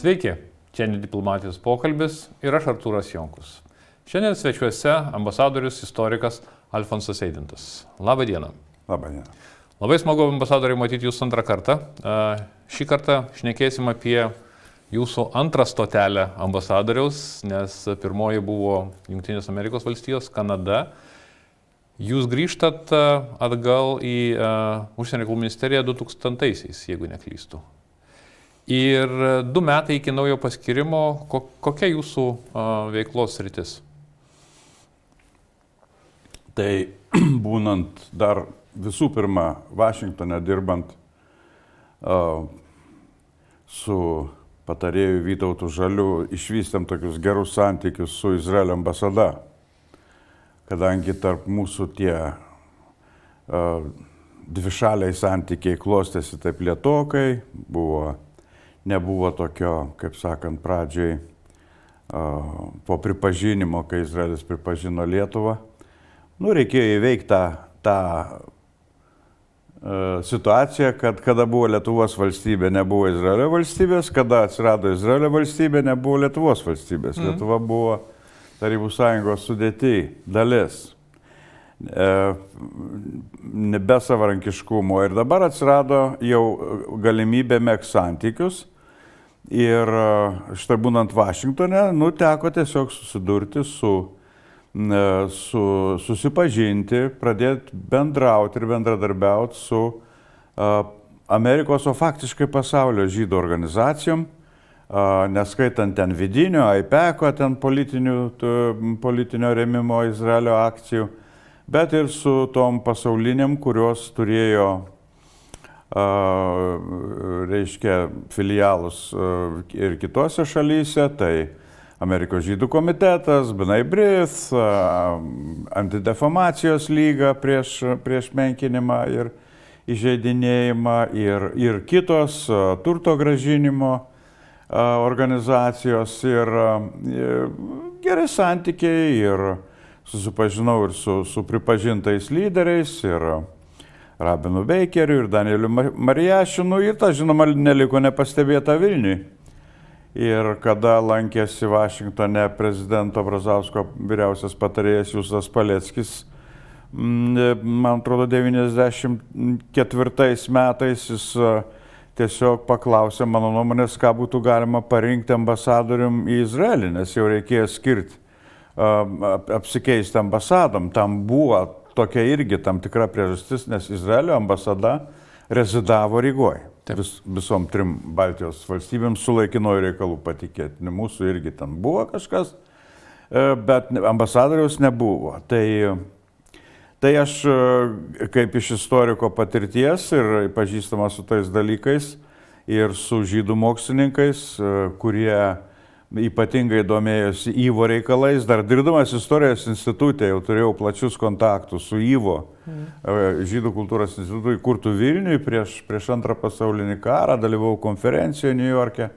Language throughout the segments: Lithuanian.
Sveiki, čia Diplomatijos pokalbis ir aš Artūras Jonkus. Šiandien svečiuose ambasadorius istorikas Alfonsas Eidintas. Labą dieną. Labą dieną. Labai smagu, ambasadoriai, matyti jūs antrą kartą. Šį kartą šnekėsim apie jūsų antrą stotelę ambasadoriaus, nes pirmoji buvo Jungtinės Amerikos valstijos, Kanada. Jūs grįžtat atgal į Užsienio reikalų ministeriją 2000-aisiais, jeigu neklystu. Ir 2 metai iki naujo paskirimo, kokia jūsų veiklos sritis? Tai būnant dar visų pirma Vašingtone dirbant su patarėju Vytautu Žaliu, išvystėm tokius gerus santykius su Izraelio ambasada, kadangi tarp mūsų tie dvišaliai santykiai klostėsi taip lėtokai, nebuvo tokio, kaip sakant, pradžiai po pripažinimo, kai Izraelis pripažino Lietuvą. Reikėjo įveikti tą situaciją, kad kada buvo Lietuvos valstybė, nebuvo Izraelio valstybės, kada atsirado Izraelio valstybė, nebuvo Lietuvos valstybės. Lietuva buvo Tarybų Sąjungos sudėty dalis, be savarankiškumo. Ir dabar atsirado jau galimybė megzti santykius. Ir štai būnant Vašingtone, teko tiesiog susidurti susipažinti, pradėti bendrauti ir bendradarbiauti su Amerikos, o faktiškai pasaulio žydų organizacijom, neskaitant ten vidinio, AIPAC-o, ten politinio rėmimo Izraelio akcijų, bet ir su tom pasauliniam, kurios turėjo filialus ir kitose šalyse, tai Amerikos žydų komitetas, B'nai B'rith, antidefamacijos lyga prieš menkinimą ir įžeidinėjimą ir kitos turto grąžinimo organizacijos ir geri santykiai ir susipažinau ir su pripažintais lyderiais ir Rabinu Beikeriu ir Danieliu Marijašinu ir ta, žinoma, neliko nepastebėta Vilniui. Ir kada lankėsi Vašingtone prezidento Brazausko vyriausias patarėjas Justas Paleckis, man atrodo, 94 metais jis tiesiog paklausė mano nuomonės, ką būtų galima parinkti ambasadorium į Izraelį, nes jau reikėjo skirti, apsikeisti ambasadom. Tam buvo tokia irgi tam tikra priežastis, nes Izraelio ambasada rezidavo Rygoje. Visom 3 Baltijos valstybėms su laikinuoju reikalų patikėtiniu. Mūsų irgi ten buvo kažkas, bet ambasadoriaus nebuvo. Tai aš kaip iš istoriko patirties ir pažįstamas su tais dalykais ir su žydų mokslininkais, kurie ypatingai domėjosi Yvo reikalais, dar dirbdamas istorijos institutė jau turėjau plačius kontaktus su Yvo, žydų kultūros institutu įkurtų Vilniui prieš Antrą pasaulinį karą, dalyvau konferencijoje New York'e.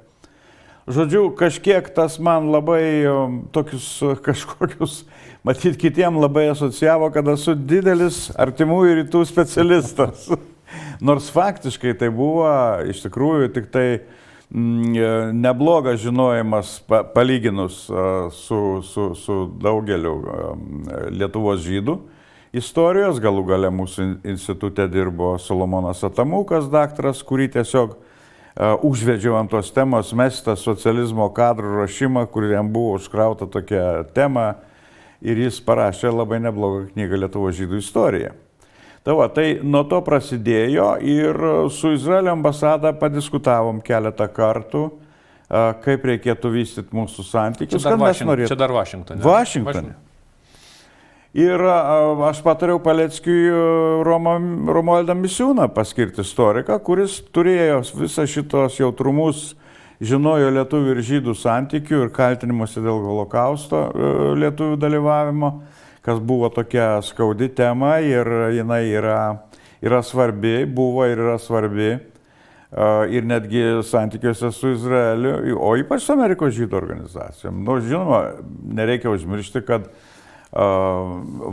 Žodžiu, kažkiek tas man labai tokius kažkokius, matyt, kitiem labai asocijavo, kad esu didelis artimųjų rytų specialistas. Nors faktiškai tai buvo iš tikrųjų tik tai neblogas žinojimas palyginus su daugeliu Lietuvos žydų istorijos. Galų gale mūsų institute dirbo Solomonas Atamukas, daktaras, kurį tiesiog užvedžiau ant tos temos mestą socializmo kadrų rašymą, kuriam buvo užkrauta tokia tema ir jis parašė labai neblogą knygą Lietuvos žydų istorija. Tai nuo to prasidėjo ir su Izraelio ambasada padiskutavom keletą kartų, kaip reikėtų vystyti mūsų santykius. Čia dar Vašingtone. Vašingtone. Ir aš patariau Paleckiui Romualdą Misiūną paskirti istoriką, kuris turėjo visą šitos jautrumus, žinojo lietuvių ir žydų santykių ir kaltinimuose dėl holokausto lietuvių dalyvavimo, kas buvo tokia skaudi tema ir jinai yra svarbi, buvo ir yra svarbi ir netgi santykiuose su Izraeliu, o ypač su Amerikos žydų organizacijom. Žinoma, nereikia užmiršti, kad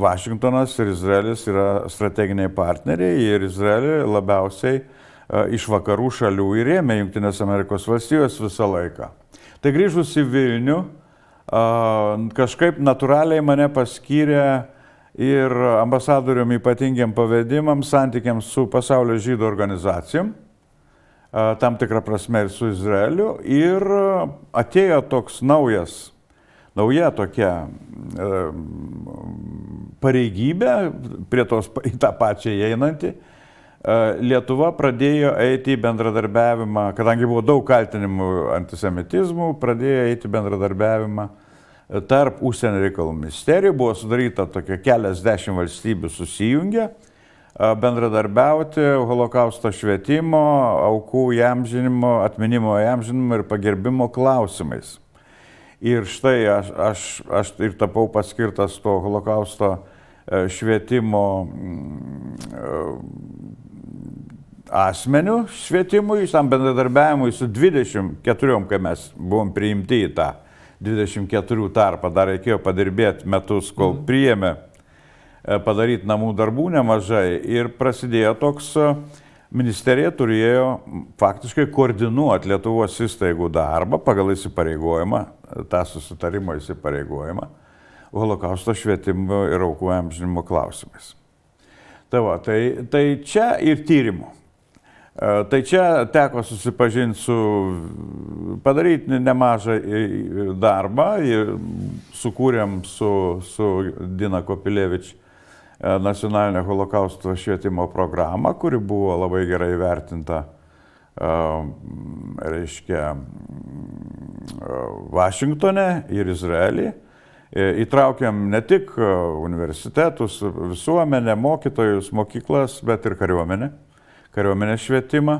Vašingtonas ir Izraelis yra strateginiai partneriai ir Izraelį labiausiai iš vakarų šalių ir rėmė Jungtinės Amerikos valstijos visą laiką. Tai grįžus į Vilnių, kažkaip natūraliai mane paskyrė ir ambasadorium ypatingiam pavedimam, santykiams su pasaulio žydų organizacijom, tam tikrą prasme ir su Izraeliu, ir atėjo toks nauja tokia pareigybė, prie tos į tą pačią įeinanti. Lietuva pradėjo eiti į bendradarbiavimą, kadangi buvo daug kaltinimų antisemitizmų, pradėjo eiti bendradarbiavimą tarp užsienio reikalų ministerijų, buvo sudaryta tokia keliasdešimt valstybių susijungę, bendradarbiauti holokausto švietimo, aukų įamžinimo, atminimo įamžinimo ir pagerbimo klausimais. Ir štai aš ir tapau paskirtas to holokausto švietimo asmenių švietimui, tam bendradarbiavimui su 24, kai mes buvom priimti į tą 24 tarpą, dar reikėjo padirbėti metus, kol priėmė padaryti namų darbų nemažai ir prasidėjo toks, ministerija turėjo faktiškai koordinuoti Lietuvos įstaigų darbą pagal įsipareigojimą, tą susitarimo įsipareigojimą, holokausto švietimo ir aukų įamžinimo klausimais. Tai čia ir tyrimų. Tai čia teko susipažinti padaryti nemažą darbą ir sukūrėm su Dina Kopilevič nacionalinę holokausto švietimo programą, kuri buvo labai gerai vertinta, reiškia, Vašingtone ir Izraelį. Įtraukiam ne tik universitetus, visuomenę, mokytojus, mokyklas, bet ir kariuomenės švietimą.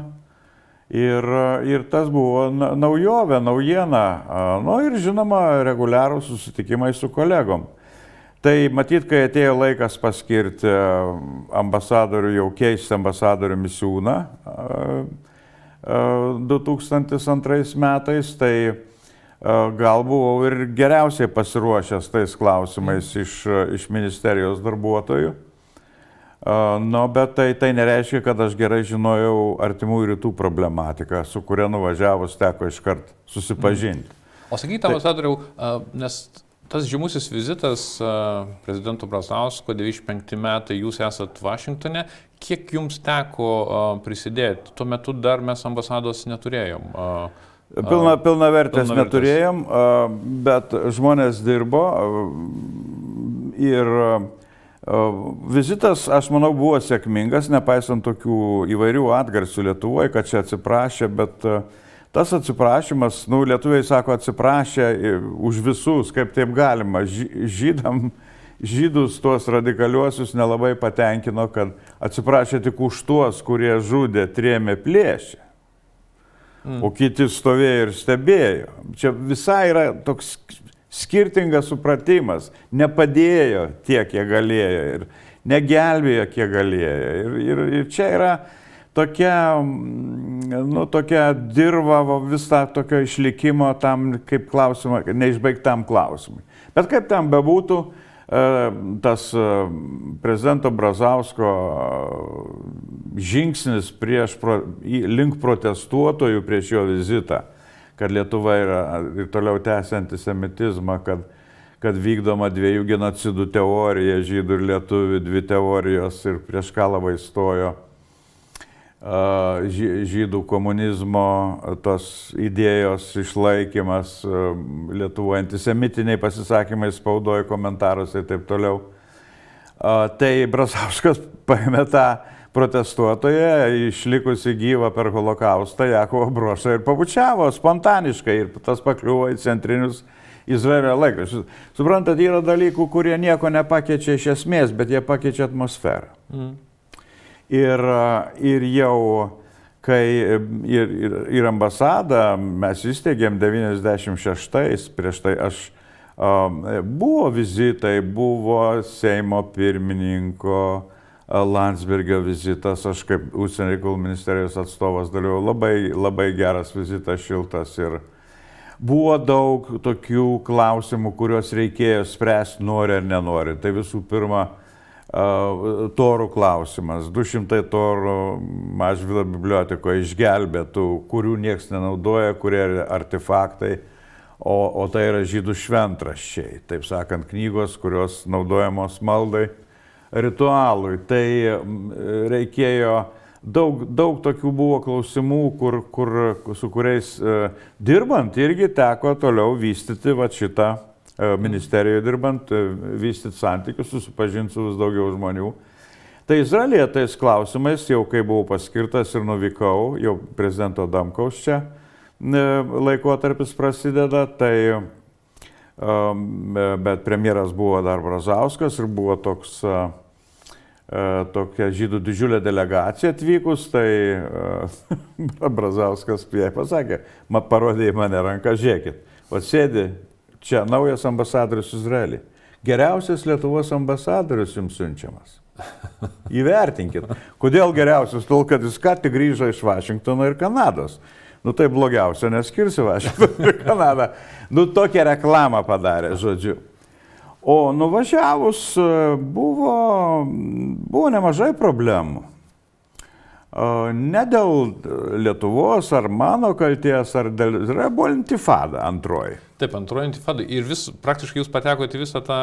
Ir tas buvo naujovė, naujiena. Ir žinoma, reguliarūs susitikimai su kolegom. Tai matyt, kai atėjo laikas paskirti ambasadorių, jau keisti ambasadorių Misiūną 2002 metais, tai gal buvau ir geriausiai pasiruošęs tais klausimais iš ministerijos darbuotojų. Bet tai nereiškia, kad aš gerai žinojau Artimųjų rytų problematiką, su kuria nuvažiavus teko iškart susipažinti. O sakykite, ambasadoriau, nes tas žymusis vizitas prezidento Brazausko 95 metai, jūs esat Vašingtone, kiek jums teko prisidėti? Tuo metu dar mes ambasados neturėjom. Pilnavertės neturėjom, bet žmonės dirbo ir vizitas, aš manau, buvo sėkmingas, nepaisant tokių įvairių atgarsių Lietuvoje, kad čia atsiprašė, bet tas atsiprašymas, lietuviai sako, atsiprašė už visus, kaip taip galima. Žydus, tuos radikaliuosius nelabai patenkino, kad atsiprašė tik už tuos, kurie žudė, trėmė, plėšė. O kiti stovėjo ir stebėjo. Čia visai yra toks skirtingas supratimas. Nepadėjo tiek, kiek galėjo ir negelbėjo, kiek galėjo. Ir čia yra tokia dirva visą tokio išlikimo tam kaip klausimą, neišbaigtam klausimui. Bet kaip tam bebūtų, tas prezidento Brazausko žingsnis link protestuotojų prieš jo vizitą, kad Lietuva yra ir toliau tęsia antisemitizmą, kad vykdoma dviejų genocidų teorija, žydų ir lietuvių, dvi teorijos ir prieš ką labai stojo žydų komunizmo, tos idėjos išlaikymas, Lietuvoje antisemitiniai pasisakymai spaudoje, komentaruose ir taip toliau. Tai Brazauskas paėmė tą protestuotoją, išlikusi gyvą per holokaustą, Jakovą Brošą ir pabučiavo spontaniškai ir tas pakliuvo į centrinius Izraelio laikraščius. Suprantat, yra dalykų, kurie nieko nepakeičia iš esmės, bet jie pakeičia atmosferą. Ir jau, kai ir ambasadą mes įsteigėm 96, prieš tai buvo vizitai, buvo Seimo pirmininko Landsbergio vizitas, aš kaip užsienio reikalų ministerijos atstovas dalyvau, labai geras vizitas, šiltas ir buvo daug tokių klausimų, kuriuos reikėjo spręsti, nori ar nenori. Tai visų pirma, torų klausimas, 200 torų Mažvydo bibliotekoje išgelbėtų, kurių niekas nenaudoja, kurie artefaktai, o tai yra žydų šventraščiai, taip sakant, knygos, kurios naudojamos maldai, ritualui. Tai reikėjo, daug tokių buvo klausimų, su kuriais dirbant irgi teko toliau vystyti šitą ministerijoje dirbant, vystyti santykius, susipažinti su vis daugiau žmonių. Tai Izraelyje tais klausimais, jau kai buvau paskirtas ir nuvykau, jau prezidento Adamkaus čia laikotarpis prasideda, tai bet premjeras buvo dar Brazauskas ir buvo tokia žydų didžiulė delegacija atvykus, tai Brazauskas jai pasakė, parodė į mane ranką, žiūrėkit, o sėdi čia naujas ambasadorius Izraelį. Geriausias Lietuvos ambasadorius jums siunčiamas. Įvertinkit. Kodėl geriausias? Tol, kad jis ką tik grįžo iš Vašingtono ir Kanados. Nu tai blogiausia, neskirsi Vašingtoną ir Kanadą. Nu tokią reklamą padarė, žodžiu. O nuvažiavus buvo nemažai problemų. Ne dėl Lietuvos ar mano kalties, ar dėl Izraelio, buvo intifada antroji. Taip, antroji intifada. Ir praktiškai jūs patekote visą tą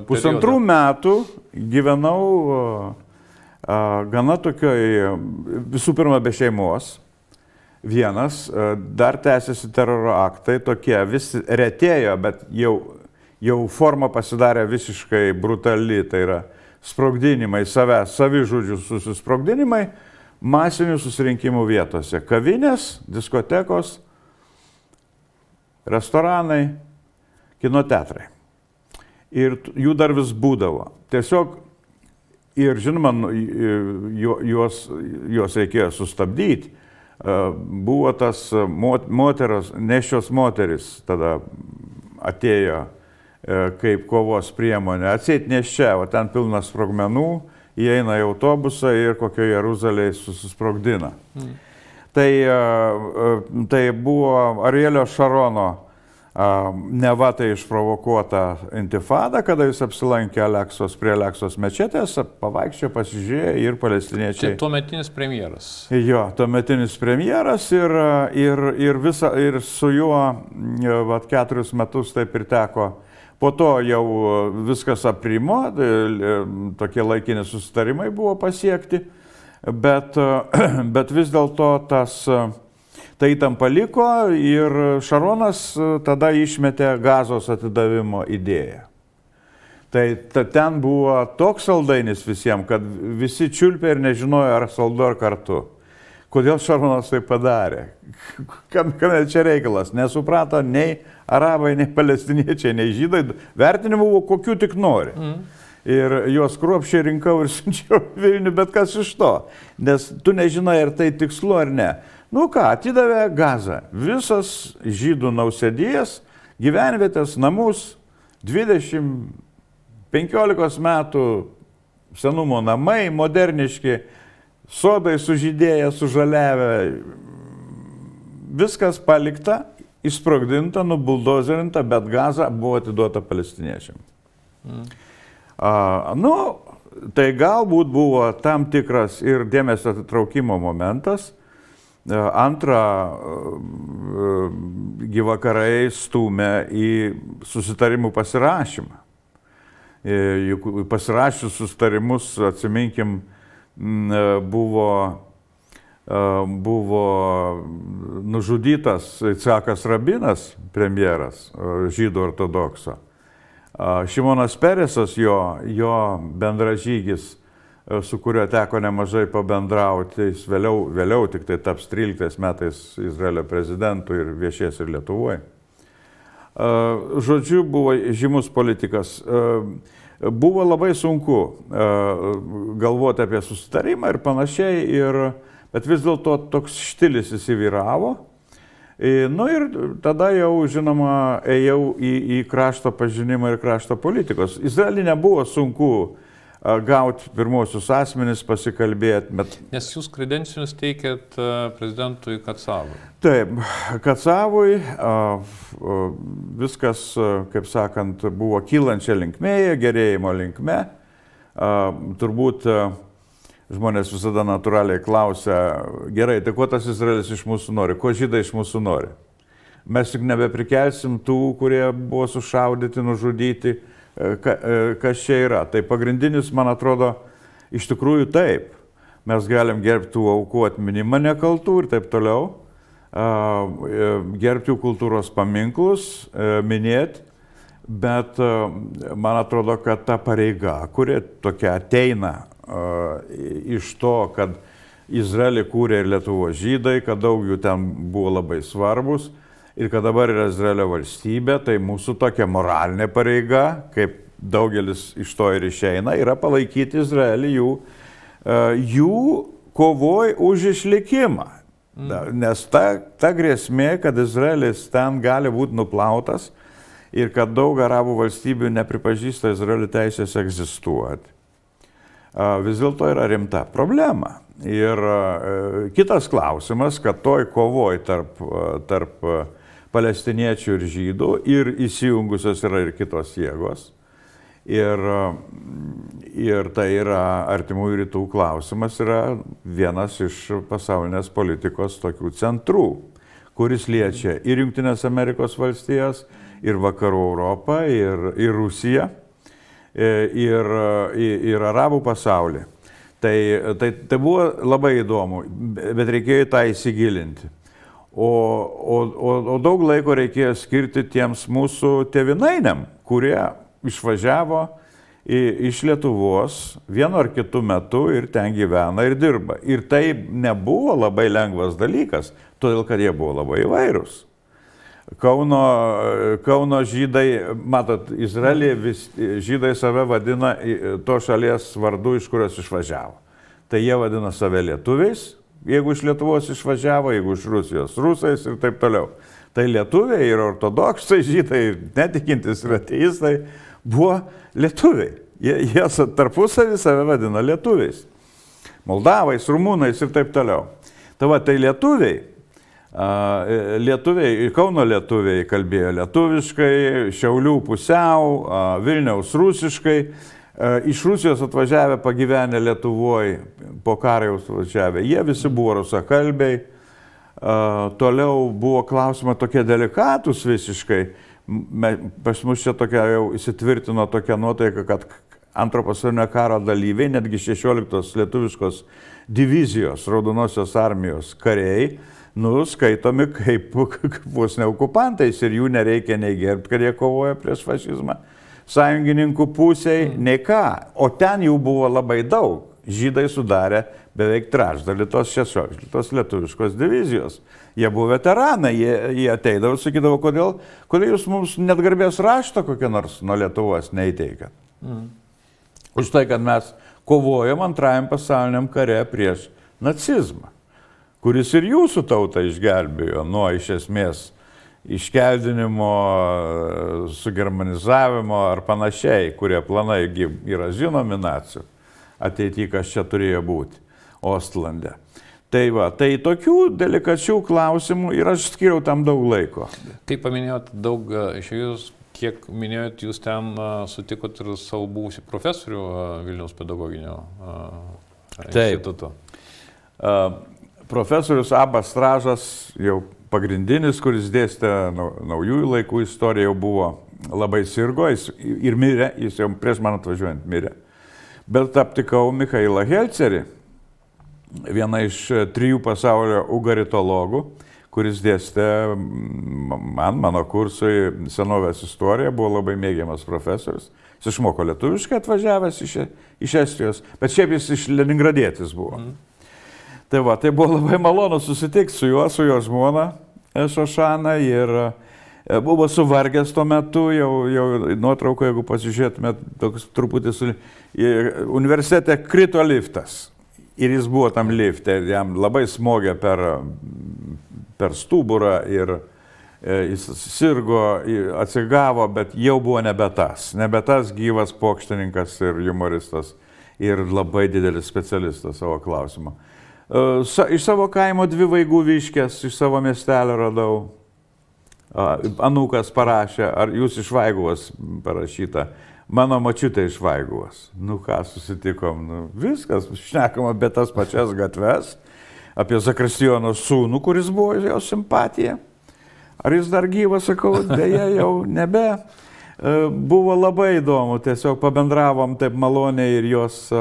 pusantrų metų gyvenau gana tokioj, visų pirma, be šeimos. Vienas, dar tęsiasi teroro aktai, tokie vis retėjo, bet jau forma pasidarė visiškai brutali, tai yra sprogdinimai, savižudžių susisprogdinimai, masinių susirinkimų vietose. Kavinės, diskotekos, restoranai, kinoteatrai. Ir jų dar vis būdavo. Tiesiog, ir žinoma, juos reikėjo sustabdyti. Buvo tas nešios moteris, tada atėjo kaip kovos priemonė. Atseit neščia, o ten pilnas sprogmenų, įeina į autobusą ir kokio Jeruzalėje susisprogdina. Tai buvo Arielio Šarono neva tai išprovokuota intifada, kada jis apsilankė prie Aleksos mečetės, pavaikščiojo, pasižiūrėjo ir palestiniečiai. Tai tuometinis premjeras. Jo, tuometinis premjeras ir su juo 4 metus taip ir teko. Po to jau viskas aprimo, tokie laikini susitarimai buvo pasiekti, bet vis dėlto ta įtampa liko ir Šaronas tada išmetė Gazos atidavimo idėją. Tai ten buvo toks saldainis visiems, kad visi čiulpė ir nežinojo, ar saldu, ar kartu. Kodėl Šaronas tai padarė? Kame čia reikalas? Nesuprato nei arabai, nei palestiniečiai, nei žydai. Vertinimų buvo kokių tik nori. Ir juos kruopščiai rinkau ir siunčiau Vilnių, bet kas iš to? Nes tu nežinai, ar tai tikslu ar ne. Nu ką, atidavė Gazą. Visas žydų nausėdijas, gyvenvietės, namus, 15 metų senumo namai, moderniški, sodai sužydėję, sužaliavę, viskas palikta, išsprogdinta, nubuldozerinta, bet Gaza buvo atiduota palestiniečiam. Tai galbūt buvo tam tikras ir dėmesio atitraukimo momentas. Antra, gyvakarai stūmė į susitarimų pasirašymą. Juk pasirašius susitarimus, atsiminkim, buvo nužudytas Icakas Rabinas, premjeras, žydų ortodokso. Šimonas Peresas, jo bendražygis, su kuriuo teko nemažai pabendrauti, jis vėliau tik tai taps 13 metais Izraelio prezidentu ir viešės ir Lietuvoje. Žodžiu, buvo žymus politikas. Buvo labai sunku galvoti apie susitarimą ir panašiai, bet vis dėlto toks štilis įsivyravo. Nu ir tada jau, žinoma, ėjau į krašto pažinimą ir krašto politikos. Izraelį nebuvo sunku gauti pirmosius asmenis, pasikalbėti. Nes jūs kredencinius teikėt prezidentui Kacavui. Taip, Kacavui viskas, kaip sakant, buvo kylančia linkme, gerėjimo linkme. turbūt žmonės visada natūraliai klausia, gerai, tai ko tas Izraelis iš mūsų nori, ko žydai iš mūsų nori. Mes juk nebeprikelsim tų, kurie buvo sušaudyti, nužudyti, kas čia yra. Tai pagrindinis, man atrodo, iš tikrųjų taip. Mes galim gerbti tų aukų atminimą nekaltų ir taip toliau, gerbti jų kultūros paminklus, minėti, bet man atrodo, kad ta pareiga, kuri tokia ateina iš to, kad Izraelį kūrė ir Lietuvos žydai, kad daug jų ten buvo labai svarbus ir kad dabar yra Izraelio valstybė, tai mūsų tokia moralinė pareiga, kaip daugelis iš to ir išeina, yra palaikyti Izraelį jų kovoj už išlikimą. Nes ta grėsmė, kad Izraelis ten gali būti nuplautas ir kad daug arabų valstybių nepripažįsta Izraelio teisės egzistuoti, vis dėlto yra rimta problema. Ir kitas klausimas, kad toj kovoj tarp palestiniečių ir žydų ir įsijungusios yra ir kitos jėgos. Ir tai yra artimųjų rytų klausimas, yra vienas iš pasaulinės politikos tokių centrų, kuris liečia ir Jungtinės Amerikos valstijas, ir Vakarų Europą, ir Rusiją, ir arabų pasaulį. Tai buvo labai įdomu, bet reikėjo tą įsigilinti. O daug laiko reikėjo skirti tiems mūsų tėvynainiam, kurie išvažiavo iš Lietuvos vienu ar kitu metu ir ten gyvena ir dirba. Ir tai nebuvo labai lengvas dalykas, todėl kad jie buvo labai įvairūs. Kauno žydai, matot, Izraelyje žydai save vadina to šalies vardu, iš kurios išvažiavo. Tai jie vadina save lietuviais, jeigu iš Lietuvos išvažiavo, jeigu iš Rusijos rusais ir taip toliau. Tai lietuviai ir ortodoksai žydai, netikintis ir ateistai buvo lietuviai. Jie tarpusavį save vadina lietuviais. Moldavais, rumūnais ir taip toliau. Tai lietuviai, Kauno lietuviai kalbėjo lietuviškai, Šiaulių pusiau, Vilniaus rusiškai. Iš Rusijos atvažiavę pagyvenę Lietuvoje, po karo atvažiavę, jie visi buvo rusakalbiai. Toliau buvo klausimai tokie delikatus visiškai. Pas mus čia tokia jau įsitvirtino tokia nuotaika, kad Antro pasaulinio karo dalyviai, netgi 16 lietuviškos divizijos Raudonosios armijos kariai, skaitomi kaip vos ne okupantais ir jų nereikia nei gerbti, kad jie kovoja prieš fašizmą sąjungininkų pusėje, nei ką. O ten jų buvo labai daug. Žydai sudarė beveik trečdalį tos 16 lietuviškos divizijos. Jie buvo veteranai, jie ateidavo ir sakydavo, kodėl jūs mums net garbės rašto kokią nors nuo Lietuvos neįteikat. Už tai, kad mes kovojom Antrajam pasauliniam kare prieš nacizmą, kuris ir jūsų tautą išgelbėjo nuo iš esmės iškeldinimo, sugermanizavimo ar panašiai, kurie planai yra žinomi nacių ateityje, kas čia turėjo būti Ostlande. Tai tokių delikačių klausimų ir aš skiriau tam daug laiko. Kaip paminėjot daug išėjus, kiek minėjot, jūs ten sutikot ir savo buvusį profesorių Vilniaus pedagoginio instituto. Profesorius Abas Stražas, jau pagrindinis, kuris dėstė naujųjų laikų istoriją, jau buvo labai sirgo ir mirė, jis jau prieš man atvažiuojant mirė. Bet aptikau Michailą Helcerį, vieną iš 3 pasaulio ugaritologų, kuris dėstė mano kursui senovės istoriją, buvo labai mėgiamas profesorius. Jis išmoko lietuviškai atvažiavęs iš Estijos, bet šiaip jis iš Leningradietis buvo. Tai buvo labai malonu susitikti su juo, su jo žmona Šošana ir buvo suvargęs tuo metu, jau nuotrauko, jeigu pasižiūrėtume, toks truputį universitete krito liftas. Ir jis buvo tam lifte, jam labai smogė per stuburą ir jis sirgo, atsigavo, bet jau buvo nebe tas gyvas pokštininkas ir humoristas ir labai didelis specialistas savo klausimo. Iš savo kaimo 2 vaigų viškės, iš savo miestelio radau. Anūkas parašė, ar jūs iš Vaiguvos parašyta. mano močiutė iš Vaiguvos. Nu ką, susitikom, nu, viskas, šnekam apie tas pačias gatves, apie Zakristijono sūnų, kuris buvo jo simpatija. Ar jis dar gyvas, sakau, dėja jau nebe. Buvo labai įdomu, tiesiog pabendravom taip maloniai ir jos...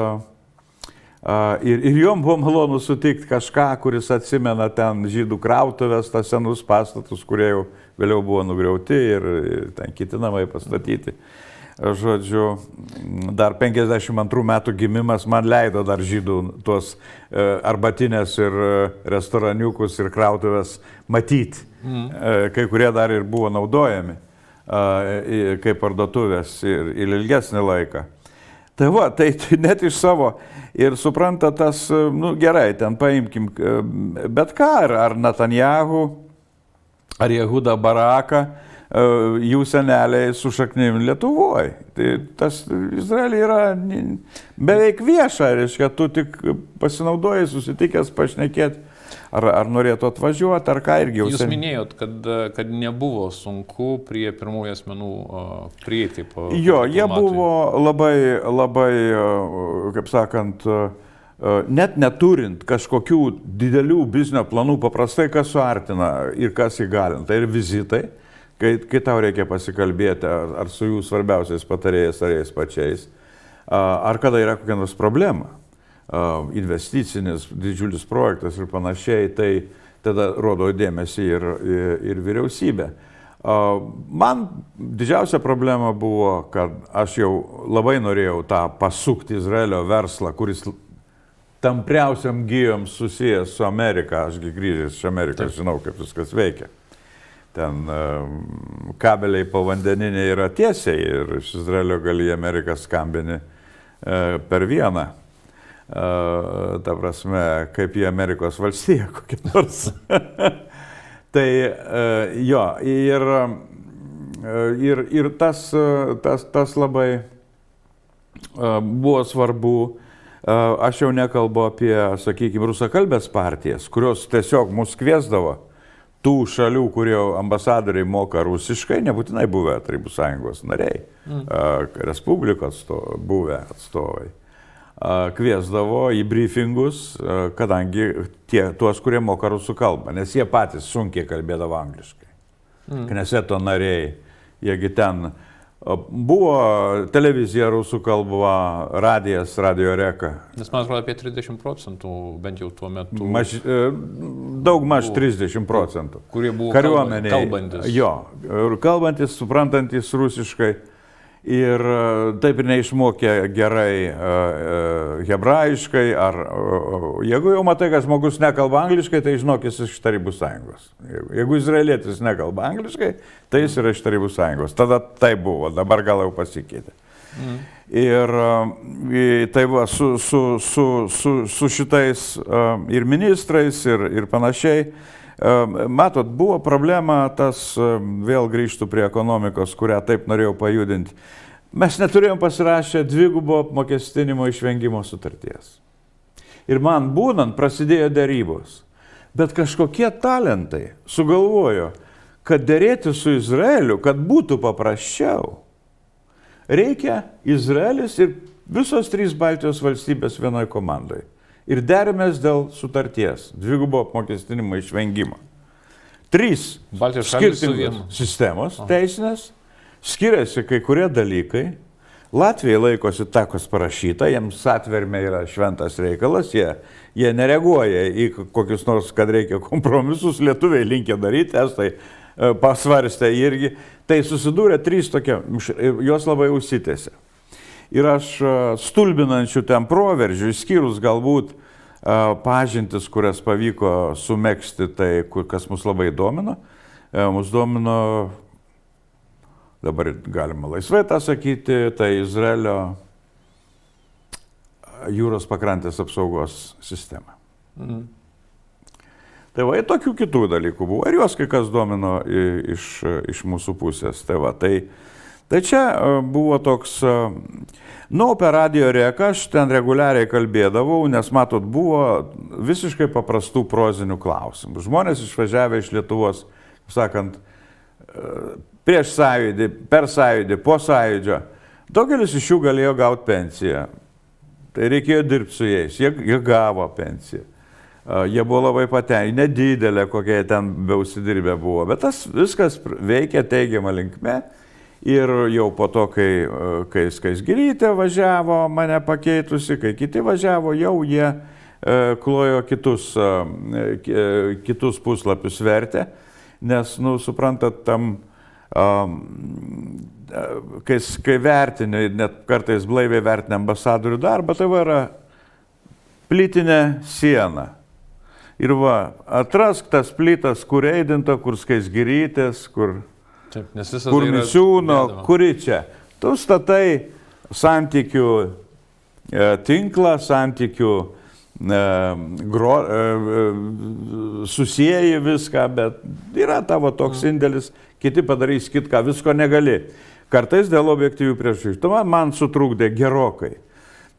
Ir jom buvo malonu sutikti kažką, kuris atsimena ten žydų krautuvės, tas senus pastatus, kurie jau vėliau buvo nugriauti ir ten kiti namai pastatyti. Žodžiu, dar 52 metų gimimas man leido dar žydų tuos arbatinės ir restoraniukus ir krautuvės matyti. Kai kurie dar ir buvo naudojami kaip parduotuvės ir ilgesnį laiką. Tai va, tai net iš savo ir supranta tas, nu gerai, ten paimkim bet ką, ar Netanjahu, ar Jehudą Baraką, jų seneliai su šaknim Lietuvoje. Tai tas Izraelį yra beveik vieša, reiškia, tu tik pasinaudoji, susitikęs pašnekėti, ar norėtų atvažiuoti, ar ką irgi jau. Jūs minėjot, kad nebuvo sunku prie pirmųjų asmenų prieiti. Jo, jie buvo labai, kaip sakant, net neturint kažkokių didelių biznio planų, paprastai kas suartina ir kas įgalina. Tai ir vizitai. Kai tau reikia pasikalbėti ar su jų svarbiausiais patarėjais, ar jais pačiais, ar kada yra kokia nors problema, investicinis, didžiulis projektas ir panašiai, tai tada rodo dėmesį ir vyriausybė. Man didžiausia problema buvo, kad aš jau labai norėjau tą pasukti Izraelio verslą, kuris tampriausiam gijom susijęs su Amerika, ašgi grįžęs iš Amerikos, žinau, kaip viskas veikia. Ten kabeliai povandeniniai yra tiesiai ir iš Izraelio gali į Ameriką skambini per vieną. Ta prasme, kaip į Amerikos valstiją kokį nors. Tai jo, ir tas labai buvo svarbu. Aš jau nekalbu apie, sakykime, rusakalbės partijas, kurios tiesiog mus kviesdavo. Tų šalių, kurie ambasadoriai moka rusiškai, nebūtinai buvę Tarybų Sąjungos nariai, Respublikos buvę atstovai, kviesdavo į briefingus, kadangi tuos, kurie moka rusų kalbą, nes jie patys sunkiai kalbėdavo angliškai. Kneseto nariai, jiegi ten buvo televizija rusų kalba, radijas, Radio Reka. Nes man atrodo apie 30%, bent jau tuo metu. Daug maž 30%. Kurie buvo kalbantis. Jo, kalbantis, suprantantis rusiškai. Ir taip ir neišmokė gerai hebrajiškai, ar jeigu jau matai, kad žmogus nekalba angliškai, tai žinok, jis iš Tarybų Sąjungos. Jeigu izraelietis nekalba angliškai, tai jis yra iš Tarybų Sąjungos. Tada tai buvo, dabar gal jau pasikeitė. Ir tai va, su šitais ir ministrais, ir panašiai, matot, buvo problema, tas vėl grįžtų prie ekonomikos, kurią taip norėjau pajudinti. Mes neturėjom pasirašę dvigubo apmokestinimo išvengimo sutarties. Ir man būnant prasidėjo derybos. Bet kažkokie talentai sugalvojo, kad derėti su Izraeliu, kad būtų paprasčiau, reikia Izraelis ir visos 3 Baltijos valstybės vienoj komandai. Ir derimės dėl sutarties, dvigubo apmokestinimo išvengimo. 3 skirtingos sistemos teisinės, skiriasi kai kurie dalykai. Latvijai laikosi takos parašyta, jiems atvermė yra šventas reikalas, jie nereaguoja į kokius nors, kad reikia kompromisus, lietuviai linkę daryti, estai pasvarstė irgi. Tai susidūrė 3 tokie, jos labai užsitęsė. Ir aš stulbinančių ten proveržių, išskyrus galbūt pažintis, kurias pavyko sumegzti, tai kas mus labai domino. Mus domino, dabar galima laisvai tą sakyti, tai Izraelio jūros pakrantės apsaugos sistema. Tai va, tokių kitų dalykų buvo. Ir juos kai kas domino iš mūsų pusės. Tai va, tai čia buvo toks, per Radio Reką aš ten reguliariai kalbėdavau, nes matot, buvo visiškai paprastų prozinių klausimų. Žmonės išvažiavę iš Lietuvos, sakant, prieš sąjūdį, per sąjūdį, po sąjūdžio, Daugelis iš jų galėjo gauti pensiją. Tai reikėjo dirbti su jais. Jie gavo pensiją. Jie buvo labai patenkinti, nedidelė, kokie ten beusidirbę buvo. Bet tas viskas veikia teigiamą linkme. Ir jau po to, kai Skaisgirytė važiavo mane pakeitusi, kai kiti važiavo, jau jie klojo kitus puslapius vertę. Nes, suprantat, tam, kai vertini, net kartais blaiviai vertini ambasadorių darbą, tai yra plytinė siena. Ir atrask tas plytas, kur Eidinto, kur Skaisgirytės, kur Misiūno, kuri čia. Tu statai santykių tinklą, santykių susieji viską, bet yra tavo toks indėlis, kiti padarys kitką, visko negali. Kartais dėl objektyvių priežasčių. Man sutrukdė gerokai.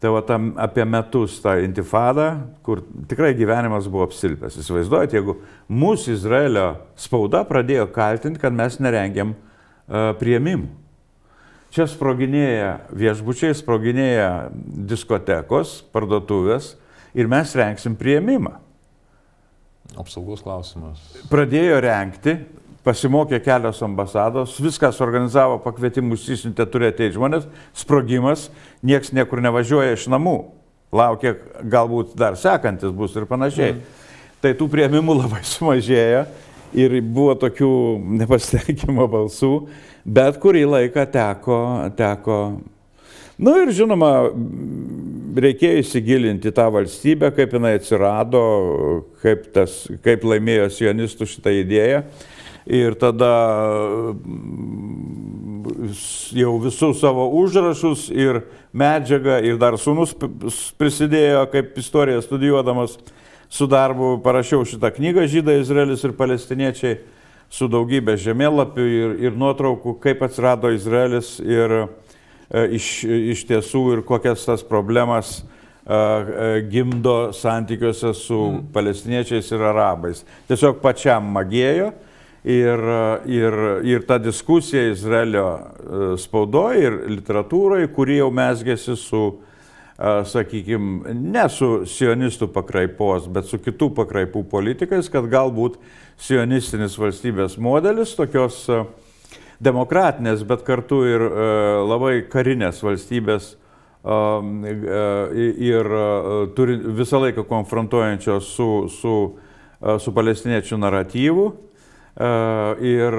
Tai apie metus tą intifadą, kur tikrai gyvenimas buvo apsilpęs. Įsivaizduojate, jeigu mūsų Izraelio spauda pradėjo kaltinti, kad mes nerengiam priėmimų. Čia sproginėja viešbučiai, sproginėja diskotekos, parduotuvės ir mes rengsim priėmimą. Apsaugos klausimas. Pradėjo rengti, pasimokė kelios ambasados, viskas organizavo, pakvietimus įsiuntė, turi ateiti žmonės, sprogimas, nieks niekur nevažiuoja iš namų, laukia galbūt dar sekantis bus ir panašiai. Tai tų priėmimų labai sumažėjo ir buvo tokių nepasitenkinimo balsų, bet kurį laiką teko. Ir žinoma, reikėjo įsigilinti tą valstybę, kaip jinai atsirado, kaip laimėjo sionistų šitą idėją. Ir tada jau visus savo užrašus ir medžiagą, ir dar sūnus prisidėjo, kaip istoriją studijuodamas su darbu, parašiau šitą knygą Žydai, Izraelis ir palestiniečiai su daugybė žemėlapių ir nuotraukų, kaip atsirado Izraelis ir iš tiesų ir kokias tas problemas gimdo santykiuose su palestiniečiais ir arabais. Tiesiog pačiam magėjo. Ir ta diskusija Izraelio spaudoje ir literatūroje, kuri jau mesgėsi su, sakykime, ne su sionistų pakraipos, bet su kitų pakraipų politikais, kad galbūt sionistinis valstybės modelis, tokios demokratinės, bet kartu ir labai karinės valstybės ir visą laiką konfrontuojančios su palestiniečių naratyvu. Ir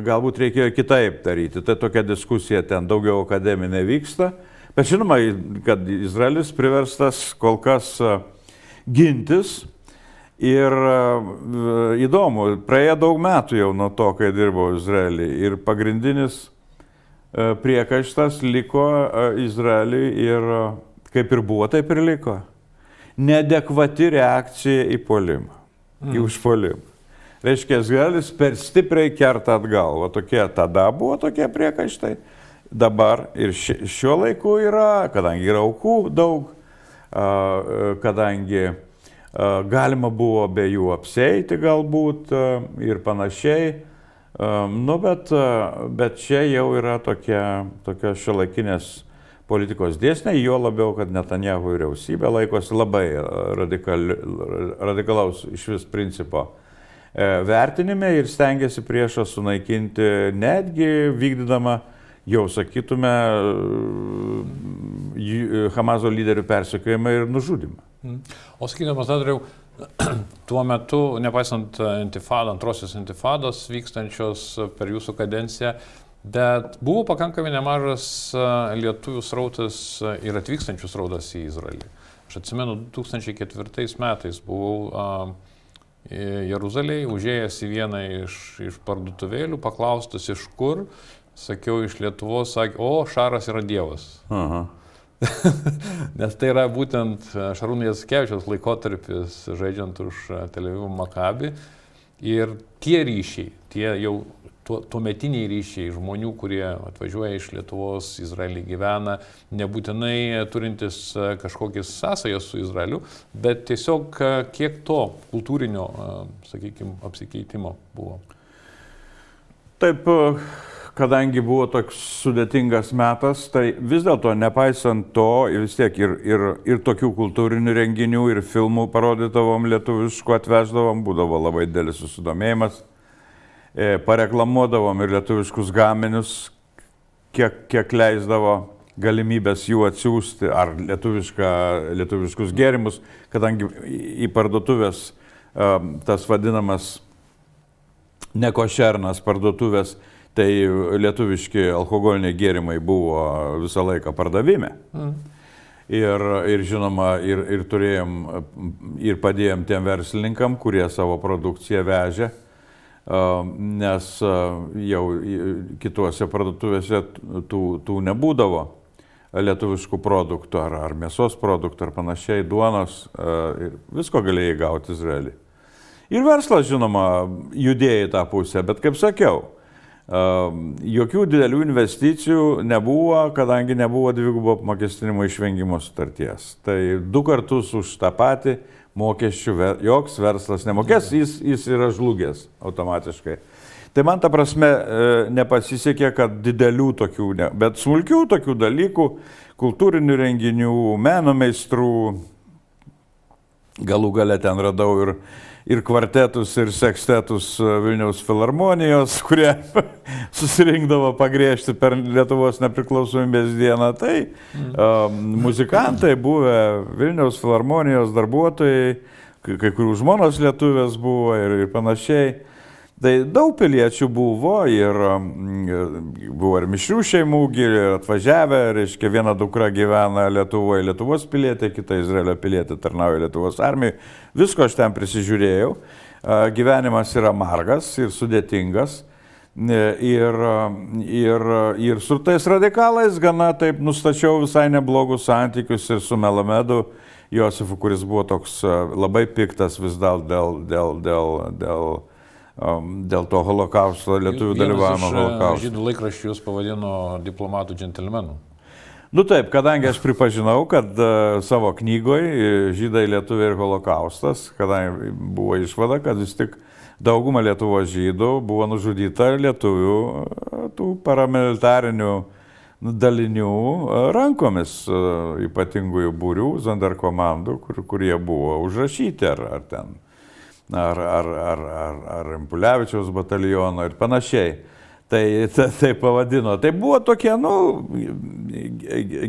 galbūt reikėjo kitaip daryti. Tai tokia diskusija ten daugiau akademinė vyksta. Bet žinoma, kad Izraelis priverstas kol kas gintis. Ir įdomu, praėjo daug metų jau nuo to, kai dirbau Izraelį. Ir pagrindinis priekaištas liko Izraeliui ir kaip ir buvo, taip ir liko. Neadekvati reakcija į puolimą, į užpuolimą. Reiškia, Izraelis per stipriai kerta atgal. Tokie tada buvo tokie priekaištai. Dabar ir šiuo laiku yra, kadangi yra aukų daug, kadangi galima buvo be jų apsieiti galbūt ir panašiai. Bet čia jau yra tokia šiuolaikinės politikos dėsniai, jo labiau, kad Netanjahu vyriausybė laikosi labai radikalaus iš vis principo vertinime ir stengiasi priešą sunaikinti, netgi vykdydama, jau sakytume, Hamaso lyderių persekiojimą ir nužudymą. O sakykime, ambasadoriau, tuo metu, nepaisant antrosios intifados vykstančios per jūsų kadenciją, bet buvo pakankamai nemažas lietuvių srautas ir atvykstančių srautas į Izraelį. Aš atsimenu, 2004 metais buvau Jeruzalėje, užėjęs į vieną iš parduotuvėlių, paklaustas iš kur, sakiau iš Lietuvos, sakė, o Šaras yra Dievas. Aha. Nes tai yra būtent Šarūno Jackevičiaus laikotarpis žaidžiant už Tel Avivo Maccabi. Ir tie ryšiai, tie jau tuometiniai ryšiai žmonių, kurie atvažiuoja iš Lietuvos, Izraelį gyvena, nebūtinai turintis kažkokias sąsajas su Izraeliu, bet tiesiog kiek to kultūrinio, sakykime, apsikeitimo buvo. Taip, kadangi buvo toks sudėtingas metas, tai vis dėlto nepaisant to, vis tiek ir tokių kultūrinių renginių, ir filmų parodydavom lietuviškų, atveždavom, būdavo labai didelis susidomėjimas, pareklamuodavom ir lietuviškus gaminius, kiek leisdavo galimybės jų atsiųsti, ar lietuviškus gėrimus, kadangi į parduotuvės tas vadinamas nekošernas parduotuvės, tai lietuviški alkoholiniai gėrimai buvo visą laiką pardavime. Ir žinoma, ir turėjom, ir padėjom tiem verslininkam, kurie savo produkciją vežė, nes jau kituose parduotuvėse tų nebūdavo lietuviškų produktų, ar mėsos produktų, ar panašiai, duonos, ir visko galėjai gauti Izraelį. Ir verslas, žinoma, judėjo į tą pusę, bet kaip sakiau, jokių didelių investicijų nebuvo, kadangi nebuvo dvigubo apmokestinimo išvengimo sutarties. Tai 2 kartus už tą patį mokesčių joks verslas nemokės, jis yra žlugęs automatiškai. Tai man ta prasme nepasisekė, kad didelių tokių, bet smulkių tokių dalykų, kultūrinių renginių, meno meistrų, galų gale ten radau ir kvartetus, ir sekstetus Vilniaus filharmonijos, kurie susirinkdavo pagriežti per Lietuvos nepriklausomybės dieną. Tai muzikantai, buvę Vilniaus filharmonijos darbuotojai, kai kurių žmonos lietuvės buvo ir panašiai. Tai daug piliečių buvo ir mišrių šeimų, atvažiavę, reiškia, viena dukra gyvena Lietuvoje, Lietuvos pilietė, kita Izraelio pilietė tarnauja Lietuvos armijai. Visko aš ten prisižiūrėjau. Gyvenimas yra margas ir sudėtingas. Ir su tais radikalais gana taip nustačiau visai neblogus santykius ir su Melamedu Josefu, kuris buvo toks labai piktas vis dėl to holokausto, lietuvių dalyvavimo holokausto. Žydų laikraščių jūs pavadino diplomatų džentelmenų. Nu taip, kadangi aš pripažinau, kad savo knygoje Žydai, lietuviai ir holokaustas, kadangi buvo išvada, kad vis tik dauguma Lietuvos žydų buvo nužudyta lietuvių tų paramilitarinių dalinių rankomis, ypatingųjų būrių, zandarkomandų, kurie buvo užrašyti ar ten. Ar Impulevičiaus bataliono ir panašiai. Tai pavadino. Tai buvo tokia,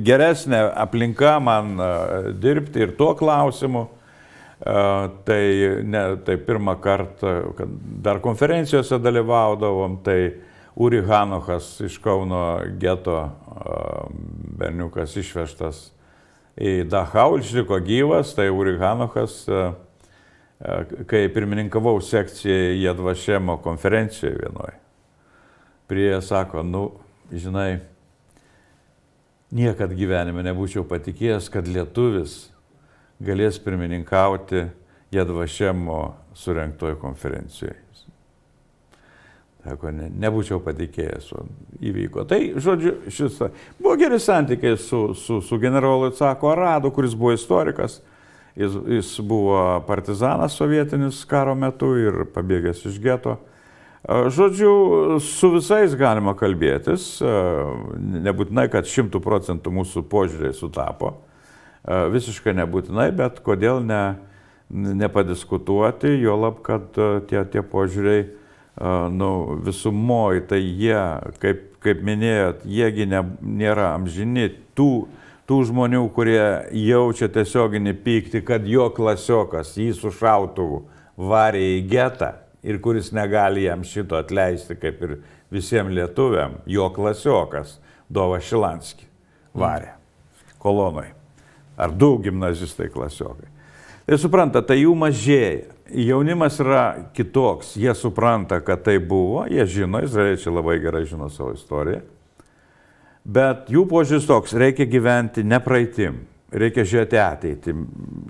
geresnė aplinka man dirbti ir tuo klausimu. Tai pirmą kartą, kad dar konferencijose dalyvaudavom, tai Uri Hanochas iš Kauno geto berniukas išvežtas į Dachau, išliko gyvas, tai Uri Hanochas, kai pirmininkavau sekcijai Jedvašemo konferencijoje vienoje, prie sako, žinai, niekad gyvenime nebūčiau patikėjęs, kad lietuvis galės pirmininkauti Jedvašemo surengtoje konferencijoje. Sako, nebūčiau patikėjęs, įvyko. Tai, žodžiu, buvo geri santykiai su generolu Icchaku Aradu, kuris buvo istorikas. Jis buvo partizanas sovietinis karo metu ir pabėgęs iš geto. Žodžiu, su visais galima kalbėtis, nebūtinai, kad 100% mūsų požiūriai sutapo, visiškai nebūtinai, bet kodėl nepadiskutuoti, juolab, kad tie požiūriai visumoj, tai jie, kaip minėjot, jiegi nėra amžini tų žmonių, kurie jaučia tiesioginį pyktį, kad jo klasiokas jį su šautuvu varė į getą ir kuris negali jam šito atleisti, kaip ir visiems lietuviam, jo klasiokas Dova Šilanski varė kolonoj. Ar 2 gimnazistai klasiokai. Tai supranta, tai jų mažėja. Jaunimas yra kitoks, jie supranta, kad tai buvo, jie žino, izraeliečiai labai gerai žino savo istoriją. Bet jų požiūris toks, reikia gyventi ne praeitim, reikia žiūrėti ateitį.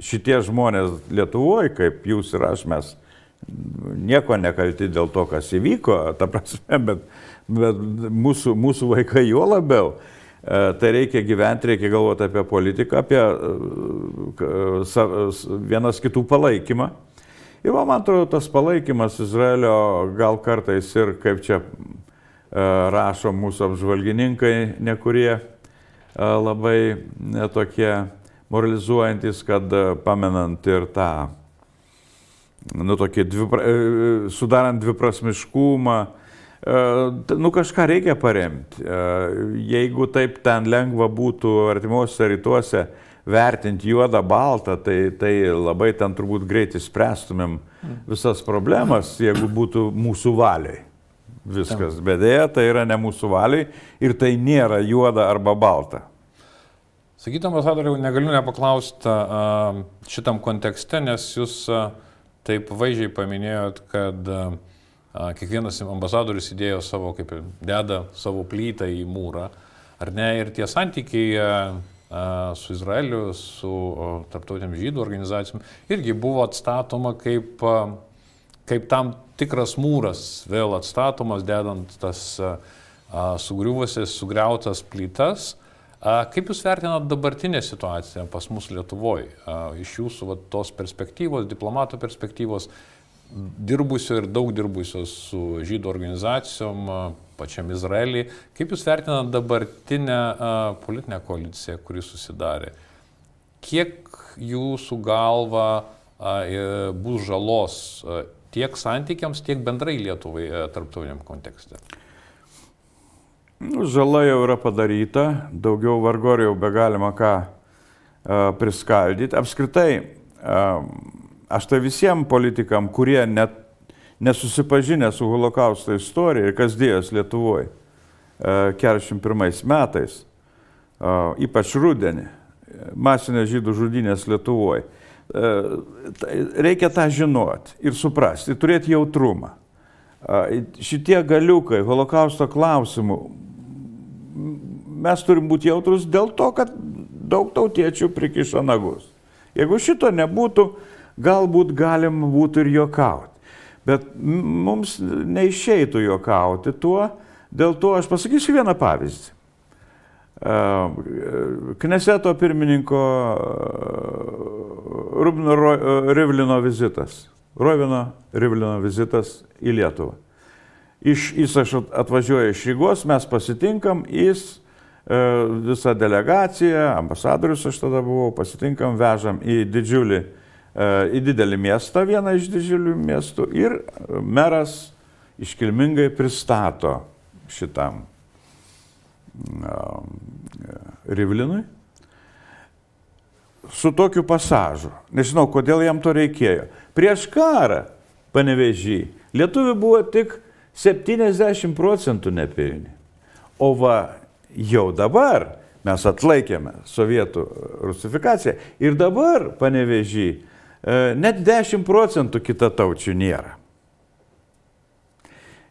Šitie žmonės Lietuvoje, kaip jūs ir aš, mes nieko nekalti dėl to, kas įvyko, ta prasme, bet mūsų vaikai juo labiau. Tai reikia gyventi, reikia galvoti apie politiką, apie vienas kitų palaikymą. Ir man atrodo, tas palaikymas Izraelio gal kartais ir kaip čia rašo mūsų apžvalgininkai, nekurie labai tokie moralizuojantis, kad pamenant ir tą, tokį sudarant dviprasmiškumą, kažką reikia paremti. Jeigu taip ten lengva būtų artimuose rytuose vertinti juodą baltą, tai labai ten turbūt greitai spręstumėm visas problemas, jeigu būtų mūsų valiai. Viskas, bet dėja, tai yra ne mūsų valiai ir tai nėra juoda arba balta. Sakyti, ambasadoriau, negaliu nepaklausti šitam kontekste, nes jūs taip vaizdžiai paminėjot, kad kiekvienas ambasadorius deda savo plytą į mūrą, ar ne, ir tie santykiai su Izraeliu, su tarptautiniam žydų organizacijom irgi buvo atstatoma kaip tam tikras mūras, vėl atstatomas, dedant tas sugriuvusias, sugriautas plytas. Kaip jūs vertinat dabartinę situaciją pas mus Lietuvoje? Iš jūsų tos perspektyvos, diplomato perspektyvos, dirbusio ir daug dirbusio su žydų organizacijom, pačiam Izraelį. Kaip jūs vertinat dabartinę politinę koaliciją, kuri susidarė? Kiek jūsų galva bus žalos tiek santykiams, tiek bendrai Lietuvai tarptautiniam kontekste? Žala jau yra padaryta, daugiau vargu ar jau begalima ką priskaldyti. Apskritai, aš tai visiems politikam, kurie net nesusipažinę su holokausto istorija ir kas dėjos Lietuvoje 41 metais, ypač rudenį, masinės žydų žudynės Lietuvoje, reikia tą žinoti ir suprasti, turėti jautrumą. Šitie galiukai holokausto klausimų, mes turim būti jautrus dėl to, kad daug tautiečių prikiša nagus. Jeigu šito nebūtų, galbūt galim būtų ir juokauti. Bet mums neišeitų juokauti tuo, dėl to aš pasakysiu vieną pavyzdį. Kneseto pirmininko Rivlino vizitas. Rovino Rivlino vizitas į Lietuvą. Jis atvažiuoja iš Rygos, mes pasitinkam, jis visą delegaciją, ambasadorius aš tada buvau, pasitinkam, vežam į didelį miestą, vieną iš didžiulių miestų, ir meras iškilmingai pristato šitam Rivlinui su tokiu pasažu. Nežinau, kodėl jam to reikėjo. Prieš karą Panevėžy lietuvių buvo tik 70% nepilni. O va, jau dabar mes atlaikėme sovietų rusifikaciją ir dabar Panevėžy net 10% kitataučių nėra.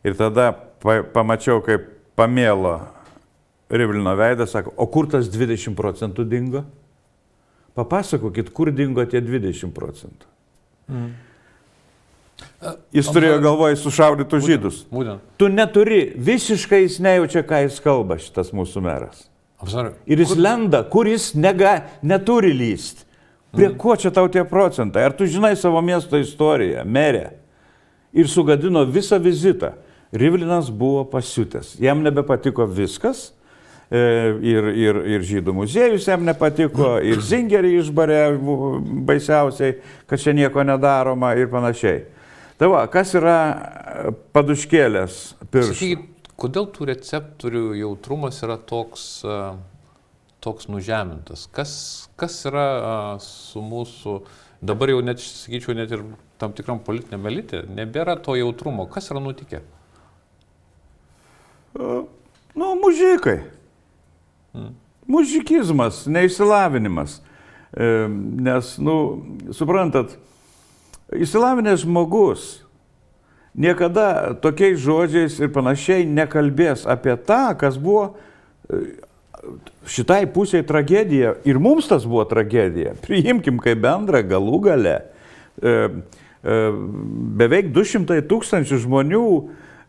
Ir tada pamačiau, kaip pamėlo Rivlino veidą, sako, o kur tas 20% dingo? Papasakokit, kur dingo tie 20%. Jis turėjo galvoje sušaudytų žydus. Tu neturi, visiškai jis nejaučia, ką jis kalba, šitas mūsų meras. Ir jis lenda, kur jis neturi lyst. Prie ko čia tau tie procentai? Ar tu žinai savo miesto istoriją, merė? Ir sugadino visą vizitą. Rivlinas buvo pasiutęs. Jam nebepatiko viskas. Ir žydų muziejus jam nepatiko, ir Zingerį išbarė baisiausiai, kad čia nieko nedaroma ir panašiai. Tai va, kas yra paduškėlės pirštų? Sakykit, kodėl tų receptorių jautrumas yra toks nužemintas? Kas yra su mūsų, dabar jau net, sakyčiau, net ir tam tikram politiniam elite, nebėra to jautrumo. Kas yra nutikę? Mužikai. Mužikizmas, neišsilavinimas. Nes, suprantat, išsilavinęs žmogus niekada tokiais žodžiais ir panašiai nekalbės apie tą, kas buvo šitai pusiai tragedija. Ir mums tas buvo tragedija. Priimkim kaip bendrą galų gale. Beveik 200 000 žmonių,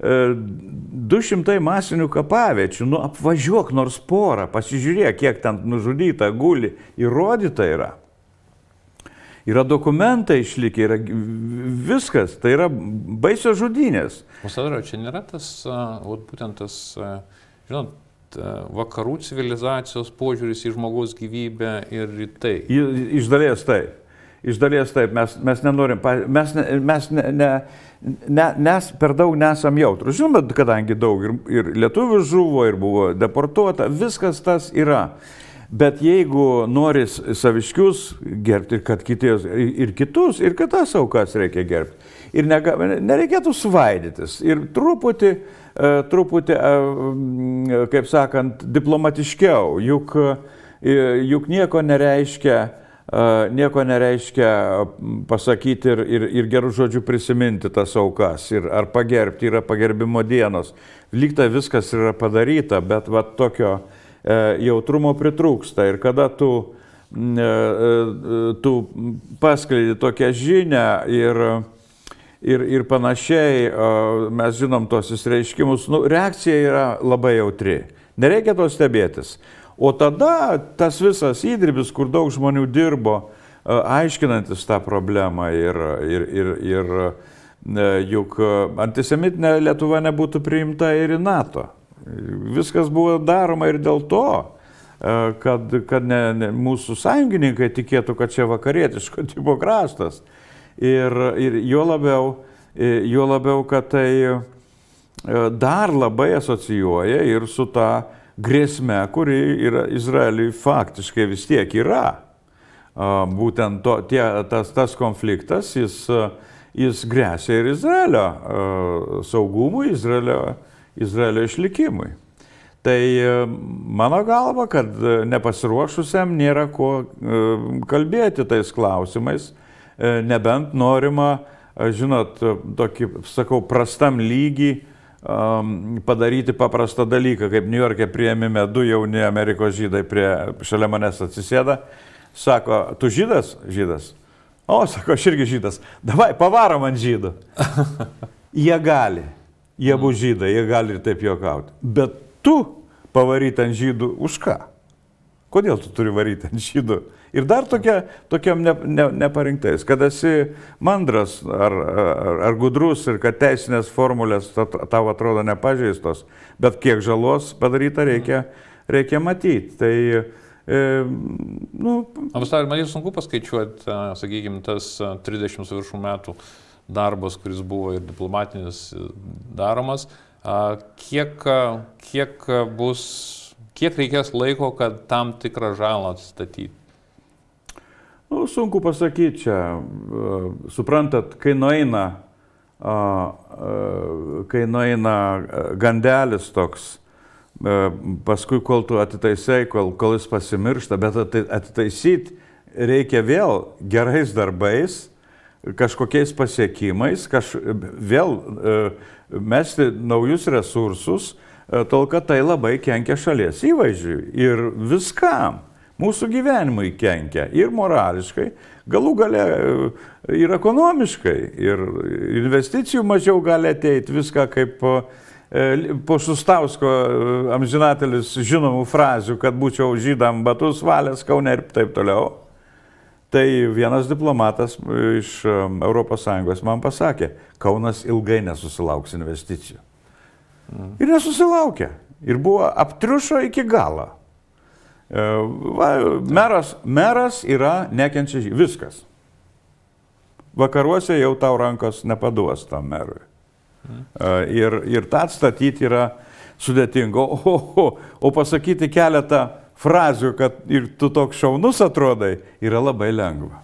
200 masinių kapaviečių, apvažiuok nors porą, pasižiūrėk, kiek ten nužudyta, guli, įrodyta yra. Yra dokumentai išlikę, yra viskas, tai yra baisios žudynės. Ambasadoriau, čia nėra tas, būtent tas, žinot, vakarų civilizacijos požiūris į žmogaus gyvybę ir į tai? Iš dalies taip. Iš dalies taip, mes nenorim, mes per daug nesam jautrus. Žinoma, kadangi daug ir lietuvių žuvo, ir buvo deportuota, viskas tas yra. Bet jeigu nori saviškius gerbti, kad ir kitas aukas reikia gerbti. Ir nereikėtų svaidytis. Ir truputį, kaip sakant, diplomatiškiau. Juk nieko nereiškia pasakyti ir gerų žodžių prisiminti tas aukas, ar pagerbti, yra pagerbimo dienos. Lygtai viskas yra padaryta, bet va tokio jautrumo pritrūksta. Ir kada tu paskleidi tokią žinią ir panašiai, mes žinom tos įsireiškimus, reakcija yra labai jautri. Nereikia to stebėtis. O tada tas visas įdirbis, kur daug žmonių dirbo, aiškinantis tą problemą ir juk antisemitinė Lietuva nebūtų priimta ir į NATO. Viskas buvo daroma ir dėl to, kad mūsų sąjungininkai tikėtų, kad čia vakarietiško tipo kraštas. Ir juo labiau, kad tai dar labai asocijuoja ir su ta grėsme, kuri yra Izraeliui faktiškai vis tiek yra. Būtent tas konfliktas, jis grėsia ir Izraelio saugumui, Izraelio išlikimui. Tai mano galva, kad nepasiruošusiam nėra ko kalbėti tais klausimais, nebent norima, žinot, tokį, sakau, prastam lygį padaryti paprastą dalyką, kaip New York'e priėmime 2 jauni Amerikos žydai šalia manęs atsisėda, sako, tu žydas? Žydas. O, sako, aš irgi žydas. Davai, pavarom ant žydų. Jie gali, jie bus žydai, jie gali ir taip juokauti. Bet tu pavaryti ant žydų už ką? Kodėl tu turi varyti ant žydų? Ir dar tokiam neparinktais, kad esi mandras ar gudrus ir kad teisinės formulės tau atrodo nepažeistos, bet kiek žalos padaryta reikia matyti. Tai, Ambasadoriau, man sunku paskaičiuoti, sakykime, tas 30 su viršum metų darbas, kuris buvo ir diplomatinis daromas, kiek reikės laiko, kad tam tikrą žalą atstatyti? Sunku pasakyti čia. Suprantat, kai nueina gandelis toks, paskui kol tu atitaisai, kol jis pasimiršta, bet atitaisyti reikia vėl gerais darbais, kažkokiais pasiekimais, vėl mesti naujus resursus, tol kad tai labai kenkia šalies įvaizdžiui ir viskam. Mūsų gyvenimui kenkia ir morališkai, galų gale ir ekonomiškai, ir investicijų mažiau gali ateiti, viską kaip po Šustausko amžinatelis žinomų frazių, kad būčiau žydam batus valęs Kaune ir taip toliau. Tai vienas diplomatas iš ES man pasakė, Kaunas ilgai nesusilauks investicijų. Ir nesusilaukė. Ir buvo aptriušo iki galo. Meras yra nekenčia viskas. Vakaruose jau tau rankos nepaduos tam merui. Ir tą atstatyti yra sudėtinga. O pasakyti keletą frazių, kad ir tu toks šaunus atrodai, yra labai lengva.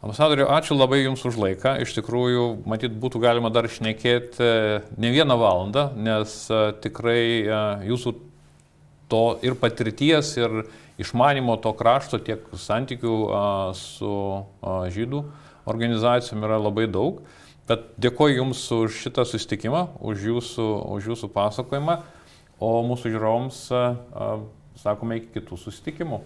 Ambasadoriau, ačiū labai Jums už laiką. Iš tikrųjų, matyt, būtų galima dar šnekėti ne 1 valandą, nes tikrai Jūsų to ir patirties, ir išmanimo to krašto, tiek santykių su žydų organizacijom yra labai daug. Bet dėkoju Jums už šitą susitikimą, už jūsų pasakojimą, o mūsų žiūrovams sakome iki kitų susitikimų.